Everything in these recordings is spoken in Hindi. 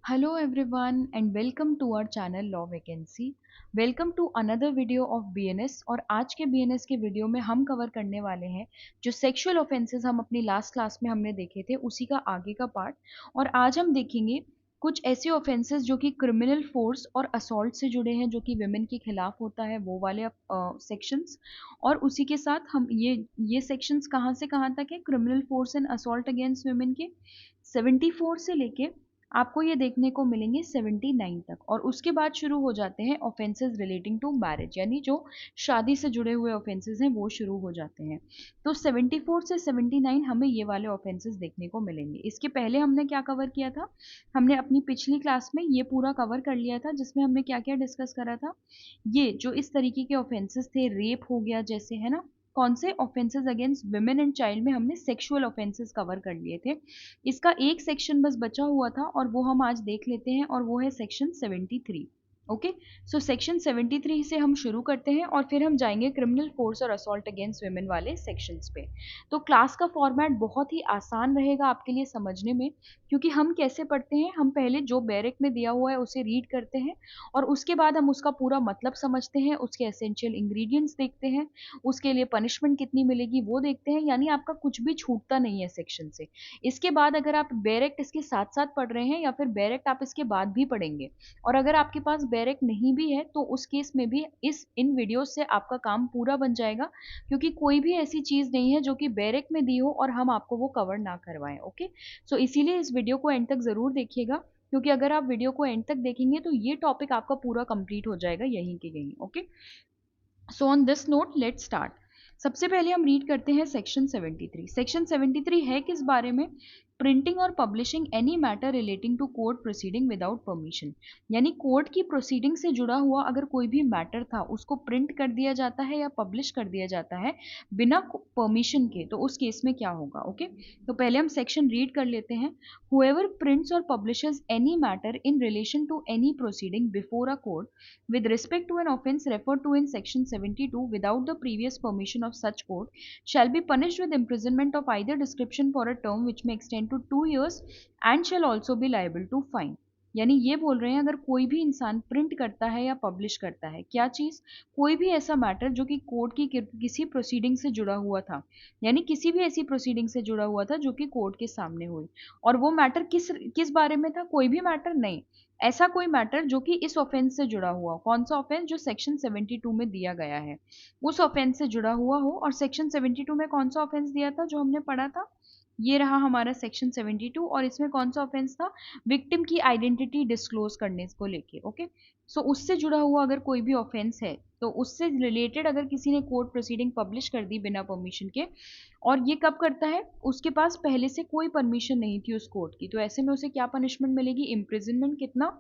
Hello everyone and welcome to our channel Law Vacancy. Welcome to another video of BNS और आज के BNS के वीडियो में हम कवर करने वाले हैं जो सेक्सुअल ऑफेंसेस हम अपनी लास्ट क्लास में हमने देखे थे उसी का आगे का पार्ट। और आज हम देखेंगे कुछ ऐसे ऑफेंसेस जो कि क्रिमिनल फोर्स और असॉल्ट से जुड़े हैं, जो कि विमेन के खिलाफ होता है, वो वाले सेक्शंस। और उसी के साथ हम ये सेक्शंस कहाँ से कहाँ तक है, criminal force and assault against women के 74 से लेके आपको ये देखने को मिलेंगे 79 तक। और उसके बाद शुरू हो जाते हैं ऑफेंसेस रिलेटिंग टू मैरिज, यानी जो शादी से जुड़े हुए ऑफेंसेस हैं वो शुरू हो जाते हैं। तो 74 से 79 हमें ये वाले ऑफेंसेस देखने को मिलेंगे। इसके पहले हमने क्या कवर किया था, हमने अपनी पिछली क्लास में ये पूरा कवर कर लिया था जिसमें हमने क्या क्या डिस्कस करा था। ये जो इस तरीके के ऑफेंसेस थे, रेप हो गया जैसे, है ना, कौन से offences against women and child में हमने सेक्सुअल ऑफेंसेस कवर कर लिए थे। इसका एक सेक्शन बस बचा हुआ था और वो हम आज देख लेते हैं, और वो है सेक्शन 73। ओके, सो सेक्शन 73 से हम शुरू करते हैं और फिर हम जाएंगे क्रिमिनल फोर्स और असॉल्ट अगेंस्ट विमेन वाले सेक्शंस पे। तो क्लास का फॉर्मेट बहुत ही आसान रहेगा आपके लिए समझने में, क्योंकि हम कैसे पढ़ते हैं, हम पहले जो बैरिक में दिया हुआ है उसे रीड करते हैं और उसके बाद हम उसका पूरा मतलब समझते हैं, उसके एसेंशियल इंग्रेडिएंट्स देखते हैं, उसके लिए पनिशमेंट कितनी मिलेगी वो देखते हैं, यानी आपका कुछ भी छूटता नहीं है सेक्शन से। इसके बाद अगर आप डायरेक्ट इसके साथ साथ पढ़ रहे हैं या फिर डायरेक्ट आप इसके बाद भी पढ़ेंगे, और अगर आपके पास डायरेक्ट नहीं भी है तो उस केस में भी इन वीडियोस से आपका काम पूरा बन जाएगा, क्योंकि कोई भी ऐसी चीज नहीं है जो कि डायरेक्ट में दी हो और हम आपको वो कवर ना करवाएं। ओके, सो इसीलिए इस वीडियो को एंड तक जरूर देखिएगा, क्योंकि अगर आप वीडियो को एंड तक देखेंगे तो ये टॉपिक आपका पूरा कंप्लीट हो जाएगा यहीं के यहीं। Okay, so on this note let start. सबसे पहले हम रीड करते हैं सेक्शन 73। सेक्शन 73 है किस बारे में, प्रिंटिंग और publishing any matter relating to court proceeding without permission, यानी कोर्ट की प्रोसीडिंग से जुड़ा हुआ अगर कोई भी मैटर था उसको प्रिंट कर दिया जाता है या पब्लिश कर दिया जाता है बिना परमिशन के, तो उस केस में क्या होगा। ओके, तो पहले हम सेक्शन रीड कर लेते हैं। हुएवर प्रिंट्स और publishes any matter in relation to any proceeding before a court with respect to an offence referred to in section 72 without the previous permission of such court shall be punished with imprisonment of either description for a term which may extend to 2 years and shall also be liable to fine। यानी ये बोल रहे हैं अगर कोई भी इंसान प्रिंट करता है या पब्लिश करता है क्या चीज, कोई भी ऐसा मैटर जो कि कोर्ट की किसी प्रोसीडिंग से जुड़ा हुआ था, यानी किसी भी ऐसी प्रोसीडिंग से जुड़ा हुआ था जो कि कोर्ट के सामने हुई, और वो मैटर किस किस बारे में था, कोई भी मैटर नहीं, ऐसा कोई मैटर जो कि इस ऑफेंस से जुड़ा हुआ, कौन सा ऑफेंस, जो सेक्शन 72 में दिया गया है उस ऑफेंस से जुड़ा हुआ हो। और सेक्शन 72 में कौन सा ऑफेंस दिया था जो हमने पढ़ा था, ये रहा हमारा सेक्शन 72, और इसमें कौन सा ऑफेंस था, विक्टिम की आइडेंटिटी डिस्क्लोज करने को लेके। ओके, सो उससे जुड़ा हुआ अगर कोई भी ऑफेंस है तो उससे रिलेटेड अगर किसी ने कोर्ट प्रोसीडिंग पब्लिश कर दी बिना परमिशन के, और ये कब करता है, उसके पास पहले से कोई परमिशन नहीं थी उस कोर्ट की, तो ऐसे में उसे क्या पनिशमेंट मिलेगी, इम्प्रिजनमेंट, कितना,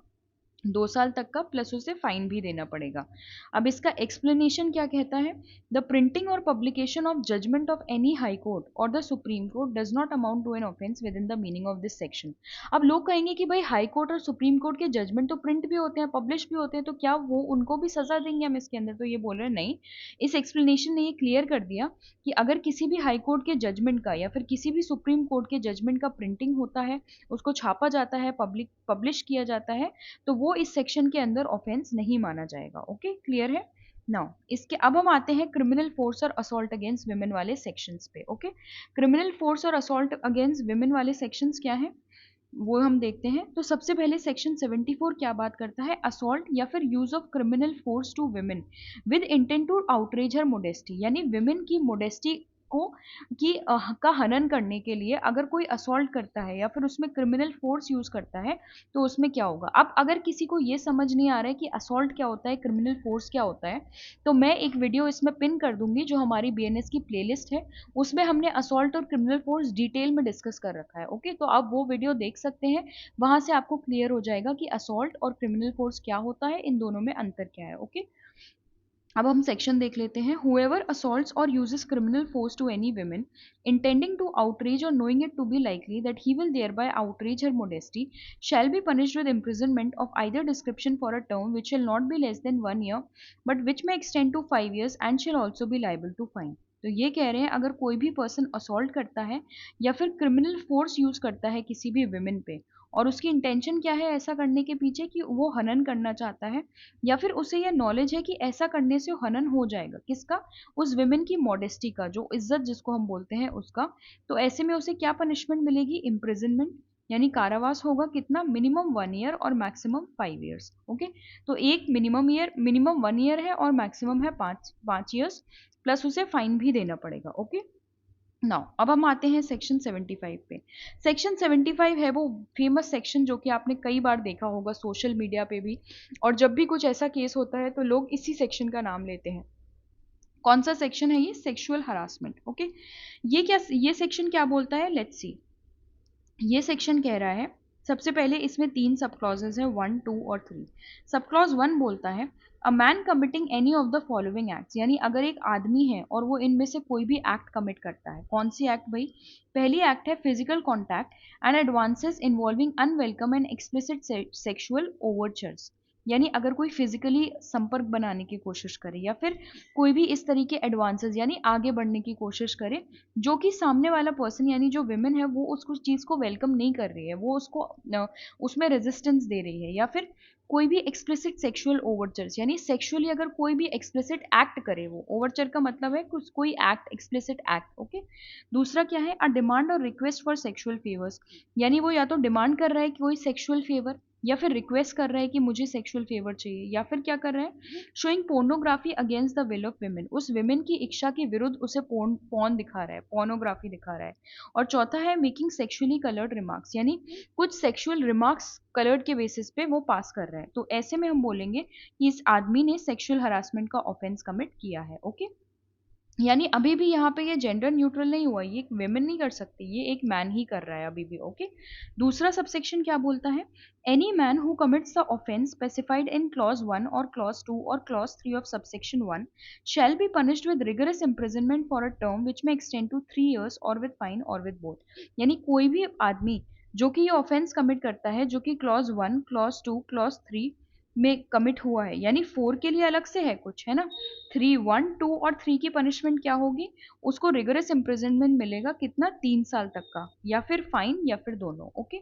2 साल तक का, प्लस उसे फाइन भी देना पड़ेगा। अब इसका एक्सप्लेनेशन क्या कहता है, the printing or publication of judgment of any high court or the Supreme Court does not amount to an offence within the meaning of this section. अब लोग कहेंगे कि भाई हाई कोर्ट और सुप्रीम कोर्ट के जजमेंट तो प्रिंट भी होते हैं, पब्लिश भी होते हैं, तो क्या वो उनको भी सजा देंगे हम इसके अंदर, तो ये बोल रहे हैं नहीं। इस एक्सप्लेनेशन ने ये क्लियर कर दिया कि अगर किसी भी हाई कोर्ट के जजमेंट का या फिर किसी भी सुप्रीम कोर्ट के जजमेंट का प्रिंटिंग होता है, उसको छापा जाता है, पब्लिश किया जाता है, तो वो इस सेक्शन के अंदर ऑफेंस नहीं माना जाएगा। ओके, क्लियर है नाउ। इसके अब हम आते हैं क्रिमिनल फोर्स और असॉल्ट अगेंस्ट विमेन वाले सेक्शंस पे। ओके, क्रिमिनल फोर्स और असॉल्ट अगेंस्ट विमेन वाले सेक्शंस क्या है वो हम देखते हैं। तो सबसे पहले सेक्शन 74 क्या बात करता है, असॉल्ट या फिर use of criminal force to women with intent to outrage her modesty, यानी विमेन की मोडेस्टी को का हनन करने के लिए अगर कोई असॉल्ट करता है या फिर उसमें क्रिमिनल फोर्स यूज करता है तो उसमें क्या होगा। अब अगर किसी को ये समझ नहीं आ रहा है कि असॉल्ट क्या होता है, क्रिमिनल फोर्स क्या होता है, तो मैं एक वीडियो इसमें पिन कर दूंगी जो हमारी बीएनएस की प्लेलिस्ट है, उसमें हमने असॉल्ट और क्रिमिनल फोर्स डिटेल में डिस्कस कर रखा है। ओके, तो आप वो वीडियो देख सकते हैं, वहां से आपको क्लियर हो जाएगा कि असॉल्ट और क्रिमिनल फोर्स क्या होता है, इन दोनों में अंतर क्या है। ओके, अब हम सेक्शन देख लेते हैं। whoever assaults or uses criminal force to any women intending to outrage or knowing it to be likely that he will thereby outrage her modesty shall be punished with imprisonment of either description for a term which shall not be less than 1 year but which may extend to 5 years and shall also be liable to fine। तो ये कह रहे हैं अगर कोई भी पर्सन असॉल्ट करता है या फिर क्रिमिनल फोर्स यूज करता है किसी भी विमेन पे और उसकी इंटेंशन क्या है ऐसा करने के पीछे, कि वो हनन करना चाहता है, या फिर उसे यह नॉलेज है कि ऐसा करने से हनन हो जाएगा, किसका, उस विमेन की मॉडेस्टी का, जो इज्जत जिसको हम बोलते हैं उसका। तो ऐसे में उसे क्या पनिशमेंट मिलेगी, इम्प्रिजनमेंट, यानी कारावास होगा, कितना, मिनिमम 1 ईयर और मैक्सिमम 5 ईयर्स। ओके, तो एक मिनिमम 1 ईयर है और मैक्सिमम है 5 ईयर्स, प्लस उसे फाइन भी देना पड़ेगा। ओके, नाउ अब हम आते हैं सेक्शन 75 पे। सेक्शन 75 है वो फेमस सेक्शन जो कि आपने कई बार देखा होगा सोशल मीडिया पे भी, और जब भी कुछ ऐसा केस होता है तो लोग इसी सेक्शन का नाम लेते हैं। कौन सा सेक्शन है ये, सेक्सुअल हरासमेंट। ओके, ये सेक्शन क्या बोलता है, लेट्स सी। ये सेक्शन कह रहा है, सबसे पहले इसमें 3 सब क्लॉजेज हैं, 1, 2 और 3। सब क्लॉज 1 बोलता है, a man committing any of the following acts, यानी अगर एक आदमी है और वो इनमें से कोई भी एक्ट कमिट करता है। कौन सी एक्ट भाई, पहली एक्ट है physical contact and advances involving unwelcome and explicit sexual overtures, यानी अगर कोई फिजिकली संपर्क बनाने की कोशिश करे या फिर कोई भी इस तरीके एडवांसेस यानी आगे बढ़ने की कोशिश करे, जो कि सामने वाला पर्सन यानी जो विमेन है वो उसको चीज़ को वेलकम नहीं कर रही है, वो उसको उसमें रेजिस्टेंस दे रही है, या फिर कोई भी एक्सप्लिसिट सेक्सुअल ओवरचर्स, यानी सेक्सुअली अगर कोई भी एक्सप्लिसिट एक्ट करे, वो ओवरचर का मतलब है कुछ कोई एक्ट, एक्सप्लिसिट एक्ट। ओके, दूसरा क्या है, अ डिमांड और रिक्वेस्ट फॉर सेक्सुअल फेवर्स, यानी वो या तो डिमांड कर रहा है कि कोई सेक्सुअल फेवर, या फिर रिक्वेस्ट कर रहा है कि मुझे सेक्सुअल फेवर चाहिए, या फिर क्या कर रहा है, showing pornography against the will of women, उस विमेन की इच्छा के विरुद्ध उसे पॉर्न दिखा रहा है, पोर्नोग्राफी दिखा रहा है। और चौथा है मेकिंग सेक्सुअली कलर्ड रिमार्क्स, यानी कुछ सेक्सुअल रिमार्क्स कलर्ड के बेसिस पे वो पास कर रहा है। तो ऐसे में हम बोलेंगे कि इस आदमी ने सेक्सुअल हरासमेंट का ऑफेंस कमिट किया है। ओके, यानी अभी भी यहाँ पे ये जेंडर न्यूट्रल नहीं हुआ, ये एक वेमेन नहीं कर सकती, ये एक मैन ही कर रहा है अभी भी। ओके, दूसरा सबसेक्शन क्या बोलता है, any man who commits the offence specified in clause 1 और क्लॉज 2 और clause 3 of subsection 1 shall be punished with rigorous imprisonment for a term which में एक्सटेंड टू 3 ईयर्स और विद फाइन और विद बोथ, यानी कोई भी आदमी जो कि ये ऑफेंस कमिट करता है, जो कि क्लॉज 1, क्लॉज 2, क्लॉज 3 में कमिट हुआ है, यानी 4 के लिए अलग से है कुछ, है ना, 3, 1, 2 और 3 की पनिशमेंट क्या होगी, उसको रिगरस इम्प्रिजनमेंट मिलेगा, कितना, 3 साल तक का, या फिर फाइन या फिर दोनों। ओके,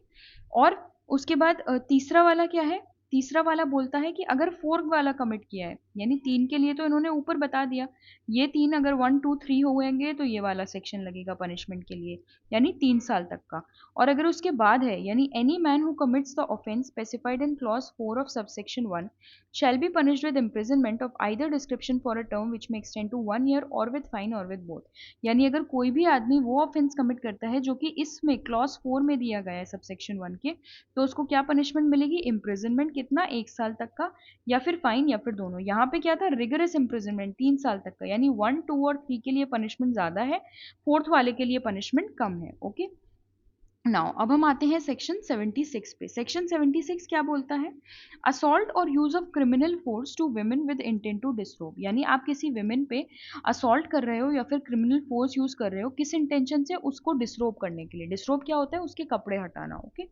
और उसके बाद तीसरा वाला क्या है, तीसरा वाला बोलता है कि अगर 4 वाला कमिट किया है, यानी 3 के लिए तो इन्होंने ऊपर बता दिया, ये 3 अगर 1, 2, 3 होंगे तो ये वाला सेक्शन लगेगा पनिशमेंट के लिए, यानी 3 साल तक का। और अगर उसके बाद है, यानी any man who commits the offence specified in clause 4 of subsection 1 shall be punished with imprisonment of either description for a term which may extend to 1 year or with fine or with both, यानी अगर कोई भी आदमी वो ऑफेंस कमिट करता है जो कि इसमें क्लॉज 4 में दिया गया है सबसेक्शन 1 के, तो उसको क्या पनिशमेंट मिलेगी, इम्प्रिजनमेंट, कितना, 1 साल तक का, या फिर फाइन या फिर दोनों। यहाँ पे क्या था, रिगरस इम्प्रिजनमेंट 3 साल तक का, यानी 1, 2 और 3 के लिए पनिशमेंट ज्यादा है, 4th वाले के लिए पनिशमेंट कम है। ओके, नाउ अब हम आते हैं सेक्शन 76 पे। सेक्शन 76 क्या बोलता है, assault or use of criminal force to women with intent to disrobe, यानी आप किसी विमेन पे असॉल्ट कर रहे हो या फिर क्रिमिनल फोर्स यूज कर रहे हो किस इंटेंशन से, उसको डिसरोब करने के लिए। डिसरोब क्या होता है, उसके कपड़े हटाना। ओके,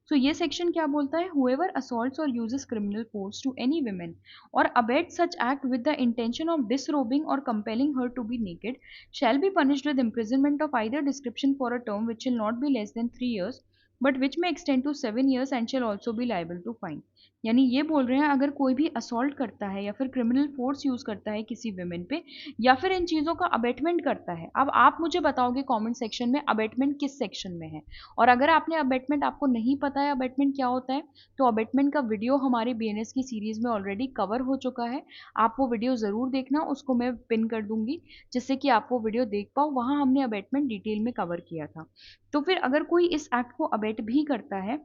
सो ये सेक्शन क्या बोलता है, whoever assaults or uses criminal force to any women or abets such act with the intention of disrobing or compelling her to be naked shall be punished with imprisonment of either description for a term which shall not be less than 3 years but which may extend to 7 years and shall also be liable to fine। यानी ये बोल रहे हैं अगर कोई भी असॉल्ट करता है या फिर क्रिमिनल फोर्स यूज करता है किसी विमेन पे या फिर इन चीज़ों का अबेटमेंट करता है। अब आप मुझे बताओगे कमेंट सेक्शन में अबेटमेंट किस सेक्शन में है, और अगर आपने अबेटमेंट, आपको नहीं पता है अबेटमेंट क्या होता है, तो अबेटमेंट का वीडियो हमारे बीएनएस की सीरीज में ऑलरेडी कवर हो चुका है, आप वो वीडियो ज़रूर देखना, उसको मैं पिन कर दूंगी जिससे कि आप वो वीडियो देख पाओ, वहाँ हमने अबेटमेंट डिटेल में कवर किया था। तो फिर अगर कोई इस एक्ट को अबेट भी करता है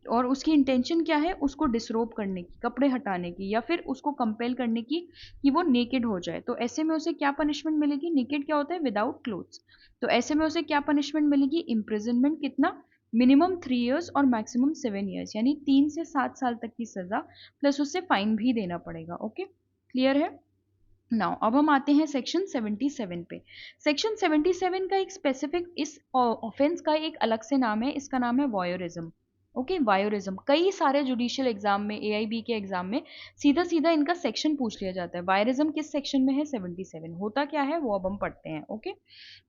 और उसकी इंटेंशन क्या है, उसको डिसरोब करने की, कपड़े हटाने की, या फिर उसको कंपेल करने की कि वो नेकेड हो जाए, तो ऐसे में उसे क्या पनिशमेंट मिलेगी, नेकेड क्या होता है, विदाउट क्लोथ्स, तो ऐसे में उसे क्या पनिशमेंट मिलेगी, इम्प्रिजनमेंट, कितना, मिनिमम 3 ईयर्स और मैक्सिमम 7 ईयर्स, यानी 3 से 7 साल तक की सजा, प्लस उससे फाइन भी देना पड़ेगा। ओके, क्लियर है। नाउ अब हम आते हैं सेक्शन 77 पे। सेक्शन 77 का एक स्पेसिफिक इस ऑफेंस का एक अलग से नाम है, इसका नाम है वॉयरिज्म। ओके, वायोरिज्म कई सारे जुडिशियल एग्जाम में, एआईबी के एग्जाम में सीधा सीधा इनका सेक्शन पूछ लिया जाता है। वायरिज्म किस सेक्शन में है, 77। होता क्या है वो अब हम पढ़ते हैं। ओके,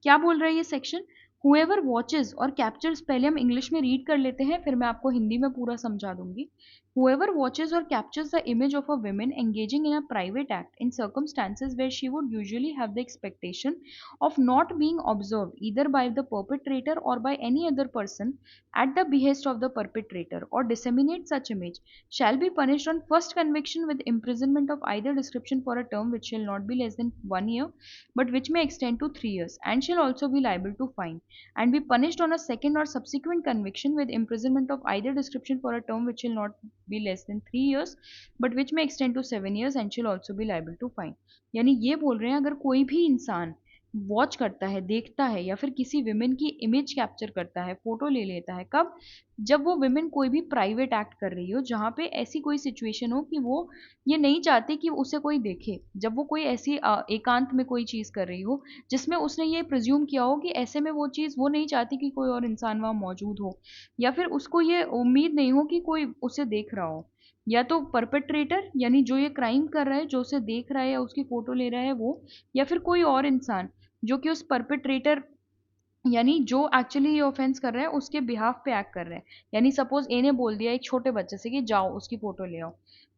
क्या बोल रहा है ये सेक्शन, whoever watches और captures, पहले हम इंग्लिश में रीड कर लेते हैं, फिर मैं आपको हिंदी में पूरा समझा दूंगी. Whoever watches or captures the image of a woman engaging in a private act in circumstances where she would usually have the expectation of not being observed either by the perpetrator or by any other person at the behest of the perpetrator, or disseminate such image, shall be punished on first conviction with imprisonment of either description for a term which shall not be less than 1 year but which may extend to 3 years, and shall also be liable to fine, and be punished on a second or subsequent conviction with imprisonment of either description for a term which shall not be less than 3 years but which may extend to 7 years, and shall also be liable to fine. यानी ये बोल रहे हैं अगर कोई भी इंसान वॉच करता है, देखता है, या फिर किसी विमेन की इमेज कैप्चर करता है, फोटो ले लेता है, कब? जब वो विमेन कोई भी प्राइवेट एक्ट कर रही हो, जहाँ पे ऐसी कोई सिचुएशन हो कि वो ये नहीं चाहती कि उसे कोई देखे, जब वो कोई ऐसी एकांत में कोई चीज़ कर रही हो जिसमें उसने ये प्रिज्यूम किया हो कि ऐसे में वो चीज़ वो नहीं चाहती कि कोई और इंसान वहाँ मौजूद हो, या फिर उसको ये उम्मीद नहीं हो कि कोई उसे देख रहा हो, या तो परपेट्रेटर यानी जो ये क्राइम कर रहा है, जो उसे देख रहा है या उसकी फोटो ले रहा है वो, या फिर कोई और इंसान जो कि उस परपेट्रेटर यानी जो एक्चुअली ये ऑफेंस कर रहा है उसके बिहाफ पे एक्ट कर रहा है. यानी सपोज ए ने बोल दिया एक छोटे बच्चे से कि जाओ उसकी फोटो ले आओ,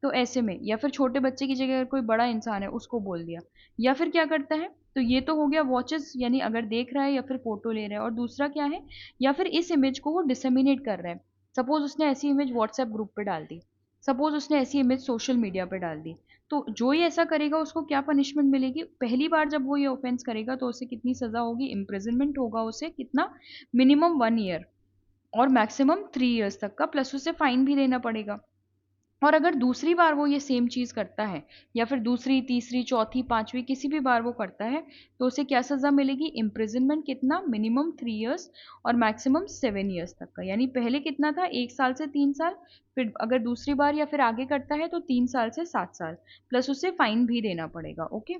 तो ऐसे में, या फिर छोटे बच्चे की जगह अगर कोई बड़ा इंसान है उसको बोल दिया, या फिर क्या करता है, तो ये तो हो गया वॉचेस यानी अगर देख रहा है या फिर फोटो ले रहा है, और दूसरा क्या है, या फिर इस इमेज को वो डिसेमिनेट कर रहा है. सपोज उसने ऐसी इमेज व्हाट्सएप ग्रुप पे डाल दी, सपोज उसने ऐसी इमेज सोशल मीडिया पे डाल दी, तो जो ये ऐसा करेगा उसको क्या पनिशमेंट मिलेगी? पहली बार जब वो ये ऑफेंस करेगा तो उसे कितनी सजा होगी? इम्प्रिजनमेंट होगा उसे कितना? मिनिमम 1 ईयर और मैक्सिमम 3 ईयर्स तक का, प्लस उसे फाइन भी देना पड़ेगा. और अगर दूसरी बार वो ये सेम चीज़ करता है, या फिर दूसरी, तीसरी, चौथी, पांचवी किसी भी बार वो करता है, तो उसे क्या सज़ा मिलेगी? इम्प्रिजनमेंट कितना? मिनिमम 3 ईयर्स और मैक्सिमम 7 ईयर्स तक का. यानी पहले कितना था? 1 साल से 3 साल, फिर अगर दूसरी बार या फिर आगे करता है तो 3 साल से 7 साल, प्लस उसे फाइन भी देना पड़ेगा. ओके.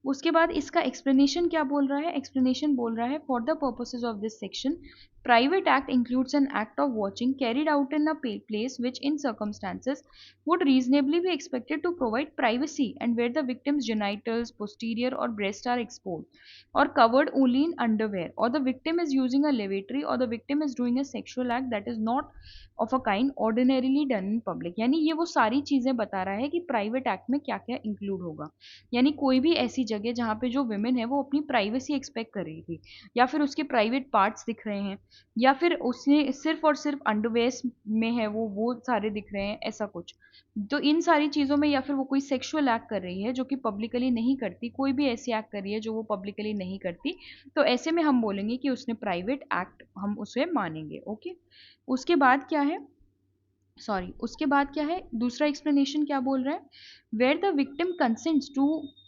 उसके बाद इसका एक्सप्लेनेशन क्या बोल रहा है? एक्सप्लेनेशन बोल रहा है for the purposes of this section, private act includes an act of watching carried out in a place which in circumstances would reasonably be expected to provide privacy and where the victim's genitals, posterior or breast are exposed or covered only in underwear, or the victim is using a lavatory, or the victim is doing a sexual act that is not of a kind ordinarily done in public. यानी ये वो सारी चीज़ें बता रहा है कि प्राइवेट एक्ट में क्या क्या इंक्लूड होगा. यानी कोई भी ऐसी जगह जहाँ पे जो विमेन है वो अपनी प्राइवेसी एक्सपेक्ट कर रही थी, या फिर उसके प्राइवेट पार्ट्स दिख रहे हैं, या फिर उसने सिर्फ और सिर्फ अंडरवेयर्स में है वो सारे दिख रहे हैं, ऐसा कुछ. तो इन सारी चीज़ों में, या फिर वो कोई सेक्सुअल एक्ट कर रही है जो कि पब्लिकली नहीं करती, कोई भी ऐसी एक्ट कर रही है जो वो पब्लिकली नहीं करती, तो ऐसे में हम बोलेंगे कि उसने प्राइवेट एक्ट, हम उसे मानेंगे. ओके. उसके बाद क्या है, उसके बाद क्या है, दूसरा एक्सप्लेनेशन क्या बोल रहा है? Where the victim consents to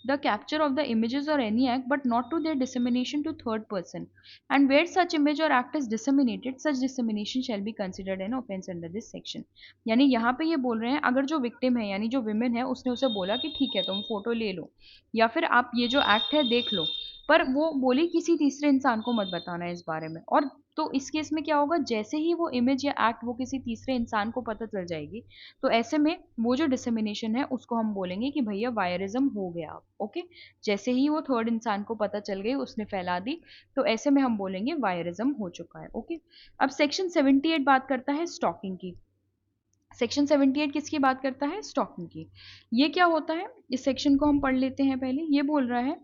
the capture of the images or any act but not to their dissemination to third person, and where such image or act is disseminated, such dissemination shall be considered an offence under this section. यानी यहाँ पे ये बोल रहे हैं अगर जो विक्टिम है यानी जो विमेन है उसने उसे बोला कि ठीक है तुम फोटो ले लो, या फिर आप ये जो एक्ट है देख लो, पर वो बोली किसी तीसरे इंसान को मत बताना इस बारे में, और तो इस केस में क्या होगा, जैसे ही वो इमेज या एक्ट वो किसी तीसरे इंसान को पता चल जाएगी, तो ऐसे में वो जो डिसेमिनेशन है उसको हम बोलेंगे कि भैया वायरिज्म हो गया. ओके. जैसे ही वो थर्ड इंसान को पता चल गई, उसने फैला दी, तो ऐसे में हम बोलेंगे वायरिज्म हो चुका है. ओके. अब सेक्शन 78 बात करता है स्टॉकिंग की. सेक्शन 78 किसकी बात करता है? स्टॉकिंग की. ये क्या होता है, इस सेक्शन को हम पढ़ लेते हैं पहले. ये बोल रहा है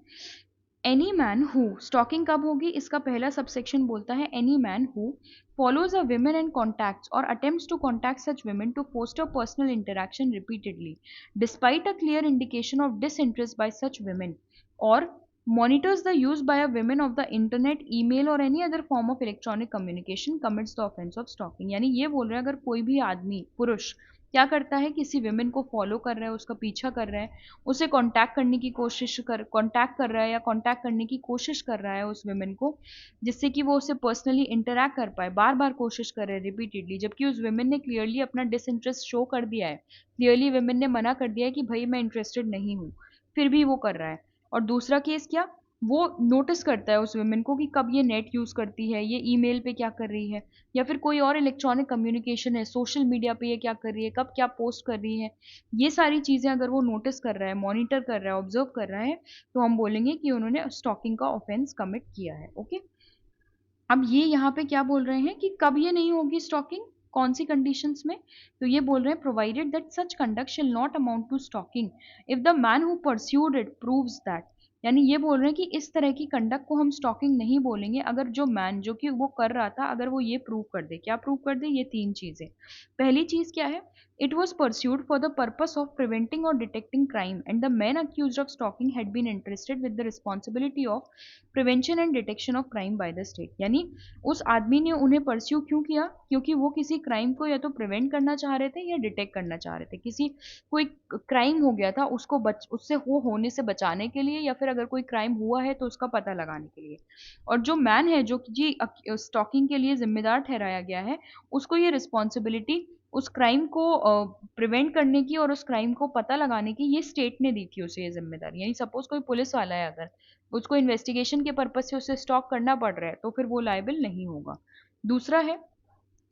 एनी मैन हु, स्टॉकिंग कब होगी, इसका पहला सबसेक्शन बोलता है any man who follows a women and contacts or attempts to contact such women to foster personal interaction repeatedly despite a clear indication of disinterest by such women, or monitors the use by a women of the internet, email or any other form of electronic communication commits the offense of stalking. यानी ये बोल रहे हैं अगर कोई भी आदमी, पुरुष क्या करता है, किसी विमेन को फॉलो कर रहा है, उसका पीछा कर रहा है, उसे कांटेक्ट करने की कोशिश कांटेक्ट कर रहा है या कांटेक्ट करने की कोशिश कर रहा है उस विमेन को, जिससे कि वो उससे पर्सनली इंटरैक्ट कर पाए, बार बार कोशिश कर रहे हैं रिपीटेडली, जबकि उस विमेन ने क्लियरली अपना डिसइंटरेस्ट शो कर दिया है, क्लियरली विमेन ने मना कर दिया है कि भाई मैं इंटरेस्टेड नहीं हूँ, फिर भी वो कर रहा है. और दूसरा केस क्या, वो नोटिस करता है उस वुमेन को कि कब ये नेट यूज़ करती है, ये ईमेल पे क्या कर रही है, या फिर कोई और इलेक्ट्रॉनिक कम्युनिकेशन है, सोशल मीडिया पे ये क्या कर रही है, कब क्या पोस्ट कर रही है, ये सारी चीज़ें अगर वो नोटिस कर रहा है, मॉनिटर कर रहा है, ऑब्जर्व कर रहा है, तो हम बोलेंगे कि उन्होंने स्टॉकिंग का ऑफेंस कमिट किया है. ओके. अब ये यहाँ पे क्या बोल रहे हैं कि कब ये नहीं होगी स्टॉकिंग, कौन सी कंडीशंस में, तो ये बोल रहे हैं provided that such conduct shall not amount to stalking if the man who pursued it proves that. यानी ये बोल रहे हैं कि इस तरह की कंडक्ट को हम स्टॉकिंग नहीं बोलेंगे अगर जो मैन जो कि वो कर रहा था अगर वो ये प्रूव कर दे। क्या प्रूव कर दे? ये तीन चीजें। पहली चीज क्या है? It was pursued for the purpose of preventing or detecting crime, and the men accused of stalking had been entrusted with the responsibility of prevention and detection of crime by the state। यानी उस आदमी ने उन्हें परस्यू क्यों किया? क्योंकि वो किसी क्राइम को या तो प्रिवेंट करना चाह रहे थे या डिटेक्ट करना चाह रहे थे। किसी कोई क्राइम हो गया था उसको उससे होने से बचाने के लिए, या फिर अगर कोई क्राइम हुआ है तो उसका पता लगाने के लिए। और जो मैन है जो कि जी स्टॉकिंग के लिए जिम्मेदार ठहराया गया है, उसको ये रिस्पॉन्सिबिलिटी उस क्राइम को प्रिवेंट करने की और उस क्राइम को पता लगाने की ये स्टेट ने दी थी उसे ये जिम्मेदारी। यानी सपोज कोई पुलिस वाला है, अगर उसको इन्वेस्टिगेशन के पर्पज से उसे स्टॉक करना पड़ रहा है तो फिर वो लायबल नहीं होगा। दूसरा है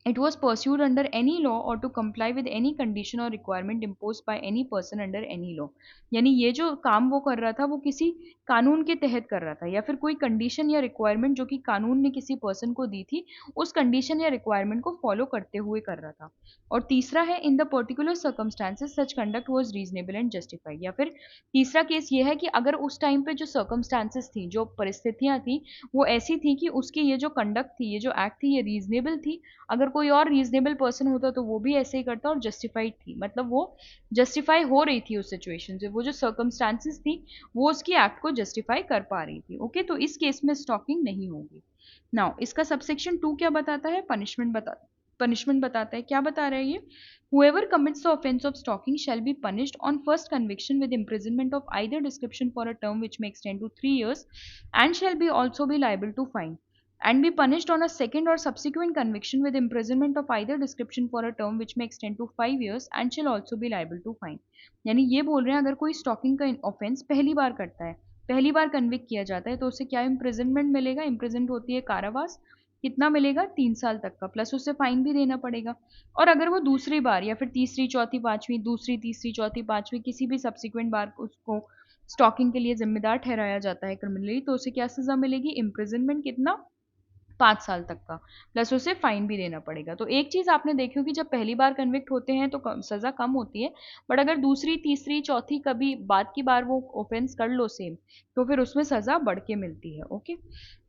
it was pursued under any law or to comply with any condition or requirement imposed by any person under any law। यानी ये जो काम वो कर रहा था वो किसी कानून के तहत कर रहा था या फिर कोई कंडीशन या रिक्वायरमेंट जो कि कानून ने किसी पर्सन को दी थी उस कंडीशन या रिक्वायरमेंट को फॉलो करते हुए कर रहा था। और तीसरा है in the particular circumstances such conduct was reasonable and justified. या फिर तीसरा केस ये है कि अगर उस टाइम पे जो सर्कमस्टांसेस थी, जो परिस्थितियां थी, वो ऐसी थी कि उसकी ये जो कंडक्ट थी, ये जो एक्ट थी, ये रीजनेबल थी। अगर कोई और रीजनेबल पर्सन होता तो वो भी ऐसे ही करता, और जस्टिफाइड थी, मतलब वो जस्टिफाई हो रही थी उस सिचुएशन से, वो जो सर्कमस्टांसेस थी वो उसकी एक्ट को जस्टिफाई कर पा रही थी। ओके, तो इस केस में स्टॉकिंग नहीं होगी। नाउ इसका सबसेक्शन 2 क्या बताता है? पनिशमेंट बताता है। क्या बता रहा है ये? Whoever commits the offense of stalking shall be punished on first conviction with imprisonment of either description for a term which may extend to 3 years and shall be also be liable to fine, and be punished on a second or subsequent conviction with imprisonment of either description for a term which may extend to 5 years and shall also be liable to fine। यानी ये बोल रहे हैं अगर कोई स्टॉकिंग का ऑफेंस पहली बार करता है, पहली बार कन्विक्ट किया जाता है, तो उसे क्या इम्प्रिजनमेंट मिलेगा? इम्प्रिजनमेंट होती है कारावास। कितना मिलेगा? 3 साल तक का, प्लस उसे फाइन भी देना पड़ेगा। और अगर वो दूसरी बार या फिर तीसरी चौथी पांचवी, दूसरी तीसरी चौथी पांचवी किसी भी सब्सिक्वेंट बार उसको स्टॉकिंग के लिए जिम्मेदार ठहराया जाता है क्रिमिनली, तो उसे क्या सजा मिलेगी? इम्प्रिजनमेंट। कितना? 5 साल तक का, प्लस उसे फाइन भी देना पड़ेगा। तो एक चीज आपने देखी होगी, जब पहली बार कन्विक्ट होते हैं तो सजा कम होती है, बट अगर दूसरी तीसरी चौथी कभी बाद की बार वो ऑफेंस कर लो सेम, तो फिर उसमें सजा बढ़ के मिलती है। ओके,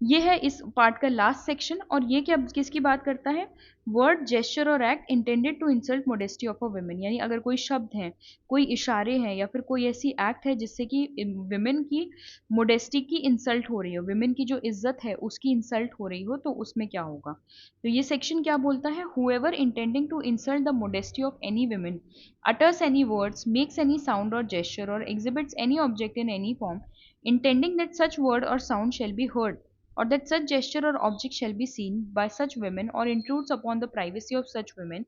ये है इस पार्ट का लास्ट सेक्शन। और ये क्या किसकी बात करता है? वर्ड, जेस्चर और act intended to insult modesty of a women. यानी अगर कोई शब्द है, कोई इशारे हैं, या फिर कोई ऐसी एक्ट है जिससे कि विमेन की मोडेस्टी की इंसल्ट हो रही हो, विमेन की जो इज्जत है उसकी इंसल्ट हो रही हो, तो उसमें क्या होगा? तो ये सेक्शन क्या बोलता है? Whoever intending to insult the modesty of any women utters any words, makes any sound or gesture, or exhibits any object in any form, intending that such word or sound shall be heard, or that such gesture or object shall be seen by such women, or intrudes upon the privacy of such women,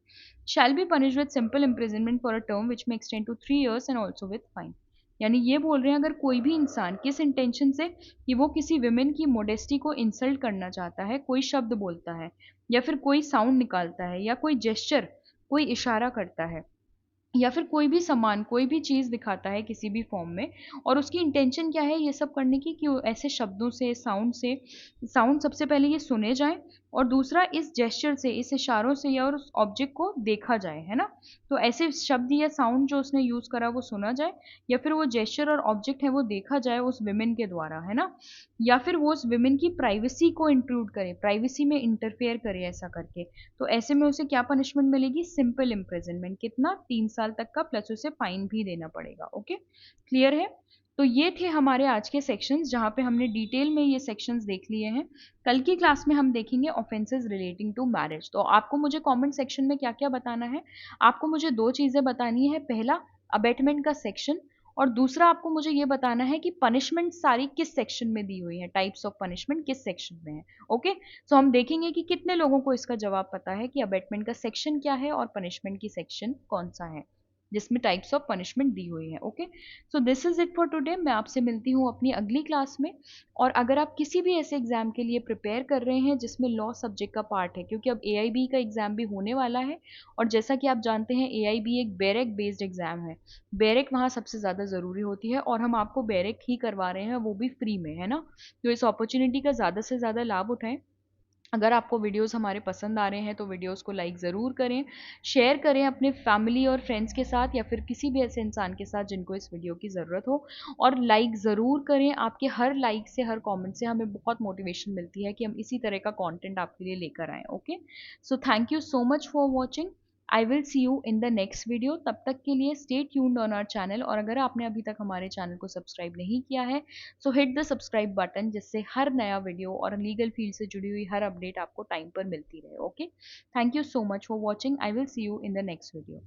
shall be punished with simple imprisonment for a term which may extend to 3 years and also with fine। यानी ये बोल रहे हैं अगर कोई भी इंसान किस इंटेंशन से कि वो किसी विमेन की मोडेस्टी को इंसल्ट करना चाहता है, कोई शब्द बोलता है या फिर कोई साउंड निकालता है या कोई जेस्चर, कोई इशारा करता है, या फिर कोई भी सामान, कोई भी चीज़ दिखाता है किसी भी फॉर्म में, और उसकी इंटेंशन क्या है ये सब करने की कि ऐसे शब्दों से, साउंड सबसे पहले ये सुने जाएं, और दूसरा इस जेस्चर से, इस इशारों से या और उस ऑब्जेक्ट को देखा जाए, है ना। तो ऐसे शब्द या साउंड जो उसने यूज़ करा वो सुना जाए, या फिर वो जेस्चर और ऑब्जेक्ट है वो देखा जाए उस विमेन के द्वारा, है ना। या फिर वो उस विमेन की प्राइवेसी को इंक्लूड करे, प्राइवेसी में इंटरफेयर करे ऐसा करके, तो ऐसे में उसे क्या पनिशमेंट मिलेगी? Simple imprisonment. कितना? 3 साल तक का, प्लस उसे फाइन भी देना पड़ेगा। ओके, क्लियर है? तो ये थे हमारे आज के सेक्शंस जहाँ पे हमने डिटेल में ये सेक्शंस देख लिए हैं। कल की क्लास में हम देखेंगे ऑफेंसेस रिलेटिंग टू मैरिज। तो आपको मुझे कमेंट सेक्शन में क्या क्या बताना है? आपको मुझे 2 चीज़ें बतानी है। पहला, अबेटमेंट का सेक्शन, और दूसरा आपको मुझे ये बताना है कि पनिशमेंट सारी किस सेक्शन में दी हुई है, टाइप्स ऑफ पनिशमेंट किस सेक्शन में है। ओके, सो हम देखेंगे कि कितने लोगों को इसका जवाब पता है कि अबेटमेंट का सेक्शन क्या है और पनिशमेंट की सेक्शन कौन सा है जिसमें टाइप्स ऑफ पनिशमेंट दी हुई है। Okay, so this is it for today. मैं आपसे मिलती हूँ अपनी अगली क्लास में। और अगर आप किसी भी ऐसे एग्जाम के लिए प्रिपेयर कर रहे हैं जिसमें लॉ सब्जेक्ट का पार्ट है, क्योंकि अब AIB का एग्जाम भी होने वाला है, और जैसा कि आप जानते हैं AIB एक बैरेक बेस्ड एग्जाम है, बैरेक वहाँ सबसे ज़्यादा ज़रूरी होती है, और हम आपको बैरेक ही करवा रहे हैं, वो भी फ्री में, है ना। तो इस अपॉर्चुनिटी का ज़्यादा से ज़्यादा लाभ उठाएं। अगर आपको वीडियोस हमारे पसंद आ रहे हैं तो वीडियोस को लाइक ज़रूर करें, शेयर करें अपने फैमिली और फ्रेंड्स के साथ या फिर किसी भी ऐसे इंसान के साथ जिनको इस वीडियो की ज़रूरत हो। और लाइक ज़रूर करें, आपके हर लाइक से, हर कमेंट से हमें बहुत मोटिवेशन मिलती है कि हम इसी तरह का कंटेंट आपके लिए लेकर आएँ। Okay, so thank you so much for watching. I will see you in the next video. तब तक के लिए stay tuned on our channel, और अगर आपने अभी तक हमारे चैनल को सब्सक्राइब नहीं किया है सो हिट द सब्सक्राइब बटन, जिससे हर नया वीडियो और लीगल फील्ड से जुड़ी हुई हर अपडेट आपको टाइम पर मिलती रहे। Okay, thank you so much for watching. I will see you in the next video.